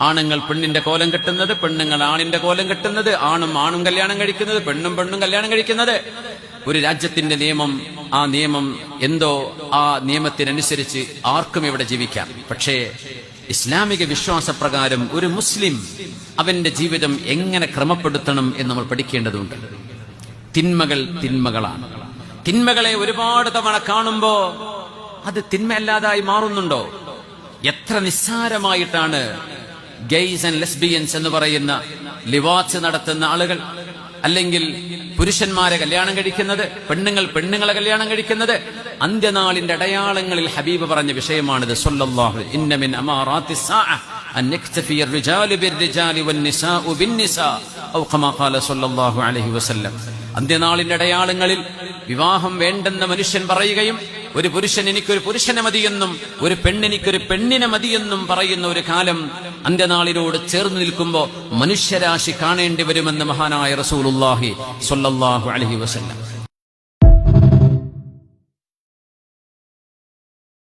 ആണുങ്ങൾ പെണ്ണിന്റെ കോലം കെട്ടുന്നത്, പെണ്ണുങ്ങൾ ആണിന്റെ കോലം കെട്ടുന്നത്, ആണും ആണും കല്യാണം കഴിക്കുന്നത്, പെണ്ണും പെണ്ണും കല്യാണം കഴിക്കുന്നത്. ഒരു രാജ്യത്തിന്റെ നിയമം, ആ നിയമം എന്തോ, ആ നിയമത്തിനനുസരിച്ച് ആർക്കും ഇവിടെ ജീവിക്കാം. പക്ഷേ ഇസ്ലാമിക വിശ്വാസപ്രകാരം ഒരു മുസ്ലിം അവന്റെ ജീവിതം എങ്ങനെ ക്രമപ്പെടുത്തണം എന്ന് നമ്മൾ പഠിക്കേണ്ടതുണ്ട്. തിന്മകൾ തിന്മകളാണ്. തിന്മകളെ ഒരുപാട് തവണ കാണുമ്പോ അത് തിന്മയല്ലാതായി മാറുന്നുണ്ടോ? എത്ര നിസ്സാരമായിട്ടാണ് ഗെയ്സ് ആൻഡ് ലെസ്ബിയൻസ് എന്ന് പറയുന്ന ലിവാച്ച് നടത്തുന്ന ആളുകൾ, അല്ലെങ്കിൽ പുരുഷന്മാരെ കല്യാണം കഴിക്കുന്നത്, പെണ്ണുങ്ങൾ പെണ്ണുങ്ങളെ കല്യാണം കഴിക്കുന്നത്. അന്ത്യനാളിന്റെ അടയാളങ്ങളിൽ ഹബീബ് പറഞ്ഞ വിഷയമാണിത്. സല്ലല്ലാഹു ഇന്ന മിൻ അമാറാത്തിസ് സാഅ അൻ യക്തഫി അർറിജാലു ബിർറിജാലി വന്നിസാഉ ബിന്നിസാ ഔ കമാ ഖാല സല്ലല്ലാഹു അലൈഹി വസല്ലം. അന്ത്യനാളിന്റെ അടയാളങ്ങളിൽ വിവാഹം വേണ്ടെന്ന മനുഷ്യൻ പറയുകയും ഒരു പുരുഷൻ എനിക്കൊരു പുരുഷനെ മതിയെന്നും ഒരു പെണ്ണെനിക്കൊരു പെണ്ണിനെ മതിയെന്നും പറയുന്ന ഒരു കാലം അന്ത്യനാളിനോട് ചേർന്ന് നിൽക്കുമ്പോൾ മനുഷ്യരാശി കാണേണ്ടി വരുമെന്ന് മഹാനായ റസൂലുള്ളാഹി സ്വല്ലല്ലാഹു അലൈഹി വസല്ലം.